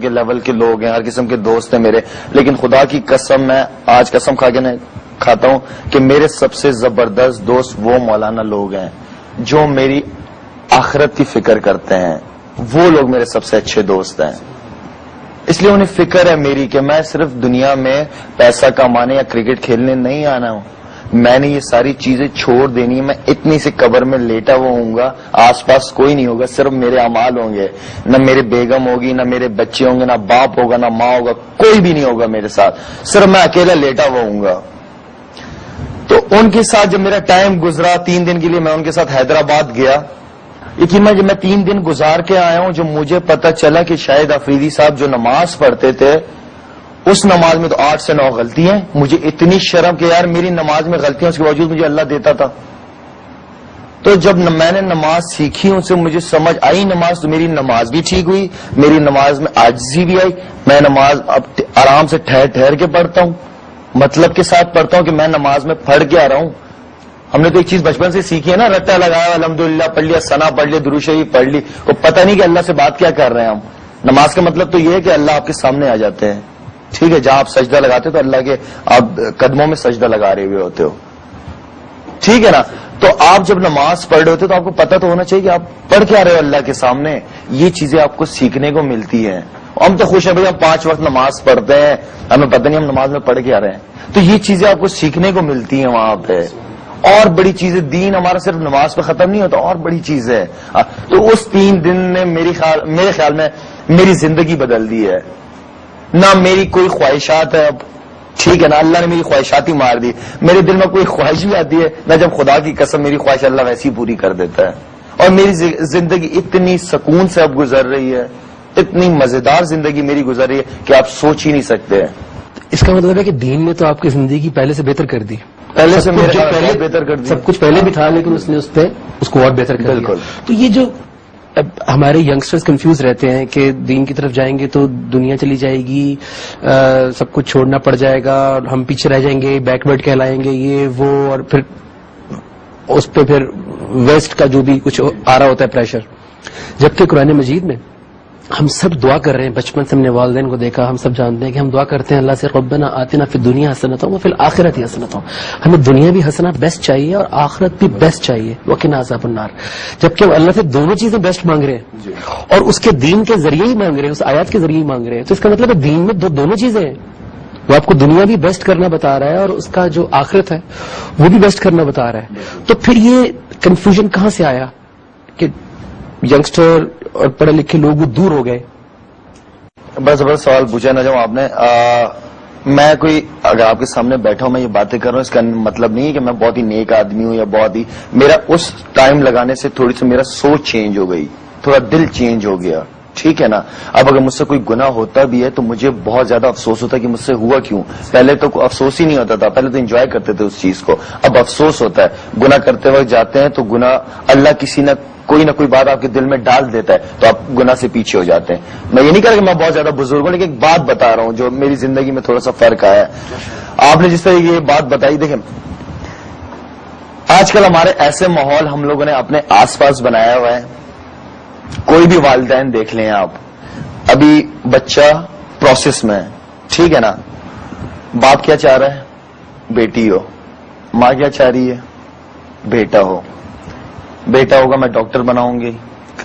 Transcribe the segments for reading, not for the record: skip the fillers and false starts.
کے لیول کے لوگ ہیں، ہر قسم کے دوست ہیں میرے، لیکن خدا کی قسم میں آج قسم کھا کے کھاتا ہوں کہ میرے سب سے زبردست دوست وہ مولانا لوگ ہیں جو میری آخرت کی فکر کرتے ہیں. وہ لوگ میرے سب سے اچھے دوست ہیں. اس لیے انہیں فکر ہے میری کہ میں صرف دنیا میں پیسہ کمانے یا کرکٹ کھیلنے نہیں آنا ہوں. میں نے یہ ساری چیزیں چھوڑ دینی ہے. میں اتنی سی قبر میں لیٹا ہوا ہوں گا، آس پاس کوئی نہیں ہوگا، صرف میرے اعمال ہوں گے. نہ میرے بیگم ہوگی، نہ میرے بچے ہوں گے، نہ باپ ہوگا، نہ ماں ہوگا، کوئی بھی نہیں ہوگا میرے ساتھ. صرف میں اکیلا لیٹا ہوا ہوں گا. تو ان کے ساتھ جب میرا ٹائم گزرا 3 دن کے لیے میں ان کے ساتھ حیدرآباد گیا. لیکن جب میں 3 دن گزار کے آیا ہوں، جو مجھے پتا چلا کہ شاہد افریدی صاحب جو نماز پڑھتے تھے اس نماز میں تو 8 سے 9 غلطیاں ہیں. مجھے اتنی شرم کہ یار میری نماز میں غلطیاں، اس کے باوجود مجھے اللہ دیتا تھا. تو جب میں نے نماز سیکھی ان سے مجھے سمجھ آئی نماز، تو میری نماز بھی ٹھیک ہوئی، میری نماز میں عاجزی بھی آئی. میں نماز اب آرام سے ٹھہر کے پڑھتا ہوں، مطلب کے ساتھ پڑھتا ہوں کہ میں نماز میں پڑھ کے آ رہا ہوں. ہم نے تو ایک چیز بچپن سے سیکھی ہے نا، رٹا لگایا الحمدللہ پڑھ لیا، ثنا پڑھ لیا، درود شریف پڑھ لی، وہ پتہ نہیں کہ اللہ سے بات کیا کر رہے ہیں ہم. نماز کا مطلب تو یہ ہے کہ اللہ آپ کے سامنے آ جاتے ہیں. ٹھیک ہے، جہاں آپ سجدہ لگاتے تو اللہ کے آپ قدموں میں سجدہ لگا رہے ہوئے ہوتے ہو. ٹھیک ہے نا. تو آپ جب نماز پڑھ رہے ہوتے تو آپ کو پتہ تو ہونا چاہیے کہ آپ پڑھ کے آ رہے ہو اللہ کے سامنے. یہ چیزیں آپ کو سیکھنے کو ملتی ہیں. ہم تو خوش ہیں بھائی ہم 5 وقت نماز پڑھتے ہیں، ہمیں پتہ نہیں ہم نماز میں پڑھ کے آ رہے ہیں. تو یہ چیزیں آپ کو سیکھنے کو ملتی ہیں وہاں پہ. اور بڑی چیزیں، دین ہمارا صرف نماز پہ ختم نہیں ہوتا، اور بڑی چیز ہے. تو اس 3 دن نے میرے خیال میں میری زندگی بدل دی ہے. نہ میری کوئی خواہشات ہے اب. ٹھیک ہے نا، اللہ نے میری خواہشات ہی مار دی. میرے دل میں کوئی خواہش بھی آتی ہے نہ، جب خدا کی قسم میری خواہش اللہ ویسی پوری کر دیتا ہے. اور میری زندگی اتنی سکون سے اب گزر رہی ہے، اتنی مزیدار زندگی میری گزر رہی ہے کہ آپ سوچ ہی نہیں سکتے. اس کا مطلب ہے کہ دین نے تو آپ کی زندگی پہلے سے بہتر کر دی. پہلے سے پہلے بہتر کر دیا. سب کچھ پہلے بھی تھا لیکن اس نے اس کو اور بہتر کر دیا. بالکل. تو یہ جو اب ہمارے ینگسٹرز کنفیوز رہتے ہیں کہ دین کی طرف جائیں گے تو دنیا چلی جائے گی، سب کچھ چھوڑنا پڑ جائے گا، ہم پیچھے رہ جائیں گے، بیکورڈ کہلائیں گے، یہ وہ، اور پھر اس پہ پھر ویسٹ کا جو بھی کچھ آ رہا ہوتا ہے پریشر. جبکہ قرآن مجید میں ہم سب دعا کر رہے ہیں. بچپن سے ہم نے والدین کو دیکھا، ہم سب جانتے ہیں کہ ہم دعا کرتے ہیں اللہ سے ربنا آتنا فی الدنیا حسنۃ وفی الآخرۃ حسنۃ. ہمیں دنیا بھی حسنہ بیسٹ چاہیے اور آخرت بھی بیسٹ چاہیے، وقنا عذاب النار. جبکہ ہم اللہ سے دونوں چیزیں بیسٹ مانگ رہے ہیں اور اس کے دین کے ذریعے ہی مانگ رہے ہیں، اس آیات کے ذریعے ہی مانگ رہے ہیں. تو اس کا مطلب ہے دین میں دونوں چیزیں ہیں. وہ آپ کو دنیا بھی بیسٹ کرنا بتا رہا ہے اور اس کا جو آخرت ہے وہ بھی بیسٹ کرنا بتا رہا ہے. تو پھر یہ کنفیوژن کہاں سے آیا کہ ینگسٹر اور پڑھے لکھے لوگ وہ دور ہو گئے؟ بس زبردست سوال پوچھا نا. جب آپ نے میں کوئی اگر آپ کے سامنے بیٹھا ہوں میں یہ باتیں کر رہا ہوں، اس کا مطلب نہیں ہے کہ میں بہت ہی نیک آدمی ہوں یا بہت ہی، میرا اس ٹائم لگانے سے تھوڑی سی میرا سوچ چینج ہو گئی، تھوڑا دل چینج ہو گیا. ٹھیک ہے نا. اب اگر مجھ سے کوئی گناہ ہوتا بھی ہے تو مجھے بہت زیادہ افسوس ہوتا ہے کہ مجھ سے ہوا کیوں. پہلے تو افسوس ہی نہیں ہوتا تھا، پہلے تو انجوائے کرتے تھے اس چیز کو. اب افسوس ہوتا ہے. گناہ کرتے وقت جاتے ہیں تو گناہ اللہ کسی نہ کوئی بات آپ کے دل میں ڈال دیتا ہے تو آپ گناہ سے پیچھے ہو جاتے ہیں. میں یہ نہیں کہہ رہا کہ میں بہت زیادہ بزرگ ہوں، لیکن ایک بات بتا رہا ہوں جو میری زندگی میں تھوڑا سا فرق آیا ہے. آپ نے جس طرح یہ بات بتائی، دیکھیں آج کل ہمارے ایسے ماحول ہم لوگوں نے اپنے آس پاس بنایا ہوا ہے. کوئی بھی والدین دیکھ لیں آپ، ابھی بچہ پروسیس میں ہے. ٹھیک ہے نا. باپ کیا چاہ رہا ہے؟ بیٹی ہو. ماں کیا چاہ رہی ہے؟ بیٹا ہو. بیٹا ہوگا میں ڈاکٹر بناؤں گی،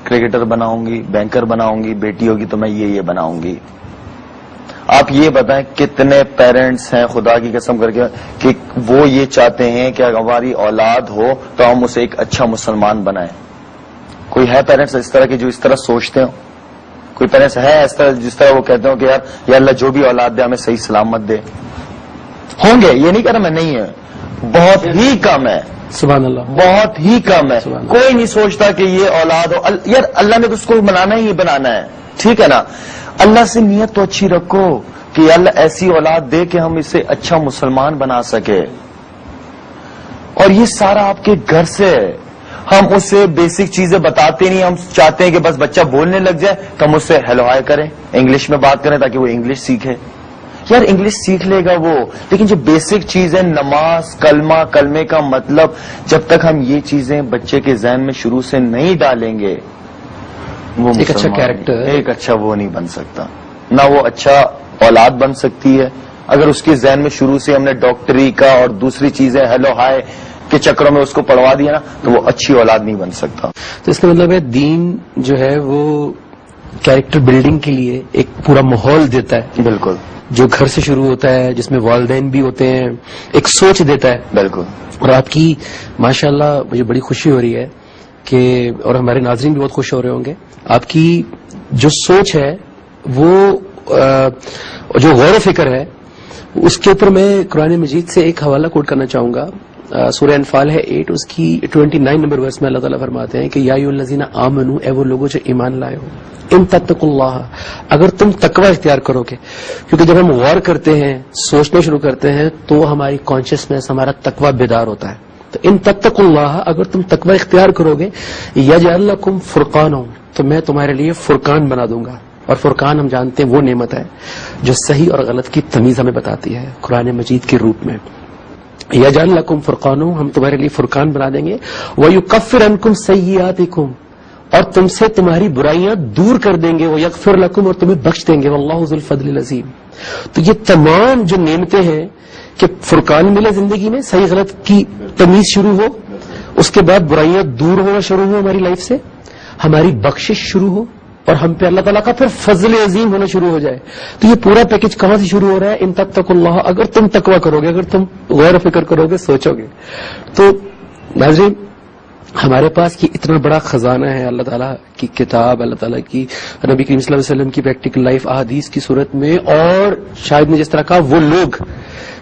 کرکٹر بناؤں گی، بینکر بناؤں گی. بیٹی ہوگی تو میں یہ بناؤں گی. آپ یہ بتائیں کتنے پیرنٹس ہیں خدا کی قسم کر کے کہ وہ یہ چاہتے ہیں کہ اگر ہماری اولاد ہو تو ہم اسے ایک اچھا مسلمان بنائیں؟ کوئی ہے پیرنٹس اس طرح کے جو اس طرح سوچتے ہوں؟ کوئی پیرنٹس ہے اس طرح جس طرح وہ کہتے ہوں کہ یار یا اللہ جو بھی اولاد دے ہمیں صحیح سلامت دے؟ ہوں گے، یہ نہیں کہہ رہا میں نہیں ہے، بہت ہی کم ہے. سبحان اللہ. بہت ہی کم ہے. کوئی نہیں سوچتا کہ یہ اولاد ہو. یار اللہ نے تو اس کو بنانا ہی بنانا ہے. ٹھیک ہے نا. اللہ سے نیت تو اچھی رکھو کہ اللہ ایسی اولاد دے کہ ہم اسے اچھا مسلمان بنا سکے. اور یہ سارا آپ کے گھر سے ہے. ہم اسے بیسک چیزیں بتاتے نہیں. ہم چاہتے ہیں کہ بس بچہ بولنے لگ جائے تو ہم اس سے ہیلو ہائے کریں، انگلش میں بات کریں تاکہ وہ انگلش سیکھے. یار انگلش سیکھ لے گا وہ، لیکن جو بیسک چیز ہے نماز، کلمے کا مطلب، جب تک ہم یہ چیزیں بچے کے ذہن میں شروع سے نہیں ڈالیں گے وہ ایک اچھا کیریکٹر، ایک اچھا وہ نہیں بن سکتا. نہ وہ اچھا اولاد بن سکتی ہے. اگر اس کے ذہن میں شروع سے ہم نے ڈاکٹری کا اور دوسری چیزیں ہیلو ہائے کے چکروں میں اس کو پڑھوا دیا نا تو وہ اچھی اولاد نہیں بن سکتا. تو اس کا مطلب ہے دین جو ہے وہ کیریکٹر بلڈنگ کے لیے ایک پورا ماحول دیتا ہے. بالکل. جو گھر سے شروع ہوتا ہے, جس میں والدین بھی ہوتے ہیں, ایک سوچ دیتا ہے. بالکل. اور آپ کی ماشاءاللہ مجھے بڑی خوشی ہو رہی ہے کہ, اور ہمارے ناظرین بھی بہت خوش ہو رہے ہوں گے, آپ کی جو سوچ ہے وہ جو غور و فکر ہے اس کے اوپر میں قرآن مجید سے ایک حوالہ کوٹ کرنا چاہوں گا. سورہ انفال ہے 8, اس کی 29 نمبر ورس میں اللہ تعالیٰ فرماتے ہیں کہ یا ایھا الذین آمنوا, اے وہ لوگوں جو ایمان لائے ہو, ان تتقوا اللہ, اگر تم تقوی اختیار کرو گے. کیونکہ جب ہم غور کرتے ہیں, سوچنا شروع کرتے ہیں تو ہماری کانشیسنیس, ہمارا تقوی بیدار ہوتا ہے. تو ان تتقوا اللہ, اگر تم تقوی اختیار کرو گے, یجعل لکم فرقانا, تو میں تمہارے لیے فرقان بنا دوں گا. اور فرقان ہم جانتے ہیں وہ نعمت ہے جو صحیح اور غلط کی تمیز ہمیں بتاتی ہے قرآن مجید کے روپ میں. یجعل لکم فرقانا, ہم تمہارے لیے فرقان بنا دیں گے. ویکفر عنکم سیئاتکم, اور تم سے تمہاری برائیاں دور کر دیں گے. ویغفر لکم, اور تمہیں بخش دیں گے. واللہ ذو الفضل العظیم. تو یہ تمام جو نعمتیں ہیں کہ فرقان ملے زندگی میں, صحیح غلط کی تمیز شروع ہو, اس کے بعد برائیاں دور ہونا شروع ہو ہماری لائف سے, ہماری بخشش شروع ہو, اور ہم پہ اللہ تعالیٰ کا پھر فضل عظیم ہونا شروع ہو جائے. تو یہ پورا پیکج کہاں سے شروع ہو رہا ہے؟ ان تتقوا اللہ, اگر تم تقوی کرو گے, اگر تم غور و فکر کرو گے, سوچو گے. تو ناظرین, ہمارے پاس یہ اتنا بڑا خزانہ ہے, اللہ تعالیٰ کی کتاب, اللہ تعالیٰ کی نبی کریم صلی اللہ علیہ وسلم کی پریکٹیکل لائف احادیث کی صورت میں, اور شاید میں جس طرح کہا وہ لوگ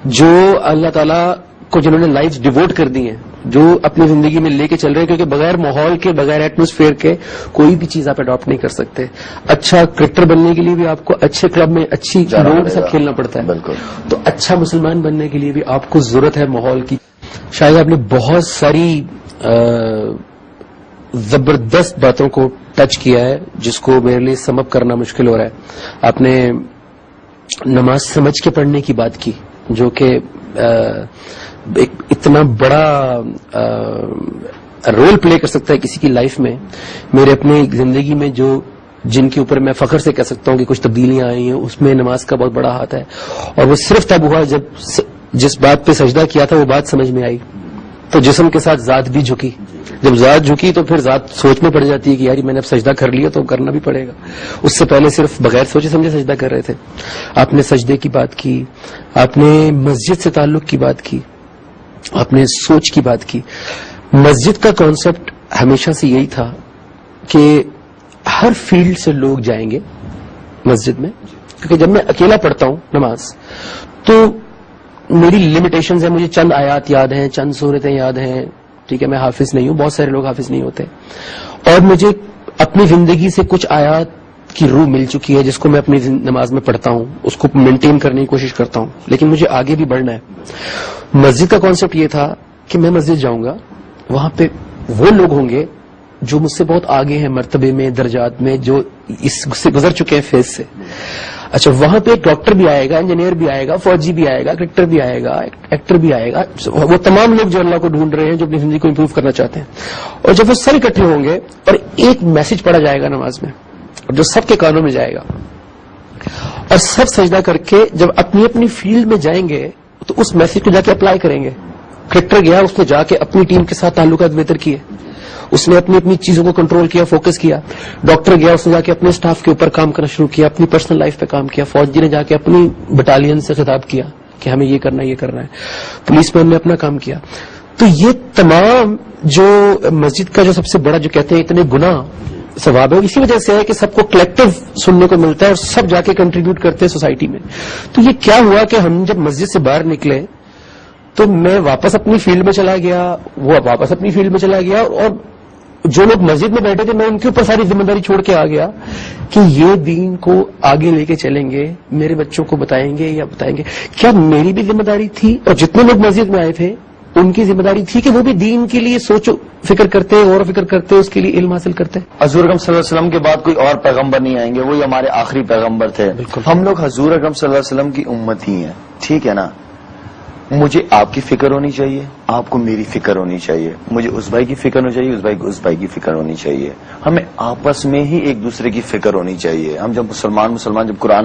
جو اللہ تعالیٰ کو جنہوں نے لائف ڈیووٹ کر دی ہیں, جو اپنی زندگی میں لے کے چل رہے ہیں, کیونکہ بغیر ماحول کے, بغیر ایٹماسفیئر کے کوئی بھی چیز آپ اڈاپٹ نہیں کر سکتے. اچھا کرکٹر بننے کے لیے بھی آپ کو اچھے کلب میں اچھی لوگوں کے ساتھ کھیلنا پڑتا ہے. بالکل. تو اچھا مسلمان بننے کے لیے بھی آپ کو ضرورت ہے ماحول کی. شاید آپ نے بہت ساری زبردست باتوں کو ٹچ کیا ہے جس کو میرے لیے سم اپ کرنا مشکل ہو رہا ہے. آپ نے نماز سمجھ کے پڑھنے کی بات کی, جو کہ ایک اتنا بڑا رول پلے کر سکتا ہے کسی کی لائف میں. میرے اپنی زندگی میں جو جن کے اوپر میں فخر سے کہہ سکتا ہوں کہ کچھ تبدیلیاں آئی ہیں, اس میں نماز کا بہت بڑا ہاتھ ہے. اور وہ صرف تب ہوا جب جس بات پہ سجدہ کیا تھا وہ بات سمجھ میں آئی, تو جسم کے ساتھ ذات بھی جھکی. جب ذات جھکی تو پھر ذات سوچ میں پڑ جاتی ہے کہ یار میں نے اب سجدہ کر لیا تو کرنا بھی پڑے گا. اس سے پہلے صرف بغیر سوچے سمجھے سجدہ کر رہے تھے. آپ نے سجدے کی بات کی, آپ نے مسجد سے تعلق کی بات کی, آپ نے سوچ کی بات کی. مسجد کا کانسیپٹ ہمیشہ سے یہی تھا کہ ہر فیلڈ سے لوگ جائیں گے مسجد میں, کیونکہ جب میں اکیلا پڑھتا ہوں نماز تو میری لمیٹیشنز ہیں, مجھے چند آیات یاد ہیں, چند صورتیں یاد ہیں, ٹھیک ہے, میں حافظ نہیں ہوں, بہت سارے لوگ حافظ نہیں ہوتے, اور مجھے اپنی زندگی سے کچھ آیات کی روح مل چکی ہے جس کو میں اپنی نماز میں پڑھتا ہوں, اس کو مینٹین کرنے کی کوشش کرتا ہوں, لیکن مجھے آگے بھی بڑھنا ہے. مسجد کا کانسیپٹ یہ تھا کہ میں مسجد جاؤں گا, وہاں پہ وہ لوگ ہوں گے جو مجھ سے بہت آگے ہیں مرتبے میں, درجات میں, جو اس سے گزر چکے ہیں فیز سے. اچھا, وہاں پہ ایک ڈاکٹر بھی آئے گا, انجینئر بھی آئے گا, فوجی بھی آئے گا, کرکٹر بھی آئے گا, ایکٹر بھی آئے گا, وہ تمام لوگ جو اللہ کو ڈھونڈ رہے ہیں, جو اپنی زندگی کو امپروو کرنا چاہتے ہیں. اور جب وہ سب اکٹھے ہوں گے اور ایک میسج پڑھا جائے گا نماز میں, جو سب کے کانوں میں جائے گا, اور سب سجدہ کر کے جب اپنی اپنی فیلڈ میں جائیں گے تو اس میسج کو جا کے اپلائی کریں گے. کرکٹر گیا, اس نے جا کے اپنی ٹیم کے ساتھ تعلقات بہتر کیے, اس نے اپنی اپنی چیزوں کو کنٹرول کیا, فوکس کیا. ڈاکٹر گیا, اس نے جا کے اپنے سٹاف کے اوپر کام کرنا شروع کیا, اپنی پرسنل لائف پہ کام کیا. فوجی نے جا کے اپنی بٹالین سے خطاب کیا کہ ہمیں یہ کرنا ہے, یہ کرنا ہے. پولیس مین نے اپنا کام کیا. تو یہ تمام جو مسجد کا جو سب سے بڑا جو کہتے ہیں اتنے گناہ ثواب ہے, اسی وجہ سے ہے کہ سب کو کلیکٹو سننے کو ملتا ہے اور سب جا کے کنٹریبیوٹ کرتے ہیں سوسائٹی میں. تو یہ کیا ہوا کہ ہم جب مسجد سے باہر نکلے تو میں واپس اپنی فیلڈ میں چلا گیا, وہ واپس اپنی فیلڈ میں چلا گیا, اور جو لوگ مسجد میں بیٹھے تھے میں ان کے اوپر ساری ذمہ داری چھوڑ کے آ گیا کہ یہ دین کو آگے لے کے چلیں گے, میرے بچوں کو بتائیں گے یا بتائیں گے. کیا میری بھی ذمہ داری تھی, اور جتنے لوگ مسجد میں آئے تھے ان کی ذمہ داری تھی کہ وہ بھی دین کے لیے سوچو فکر کرتے, غور و فکر کرتے, اس کے لیے علم حاصل کرتے. حضور اکرم صلی اللہ علیہ وسلم کے بعد کوئی اور پیغمبر نہیں آئیں گے, وہی ہمارے آخری پیغمبر تھے. ہم لوگ حضور اکرم صلی اللہ علیہ وسلم کی امت ہی ہیں, ٹھیک ہے نا. مجھے آپ کی فکر ہونی چاہیے, آپ کو میری فکر ہونی چاہیے, مجھے اس بھائی کی فکر ہونی چاہیے, اس بھائی کو اس بھائی کی فکر ہونی چاہیے. ہمیں آپس میں ہی ایک دوسرے کی فکر ہونی چاہیے. ہم جب مسلمان جب قرآن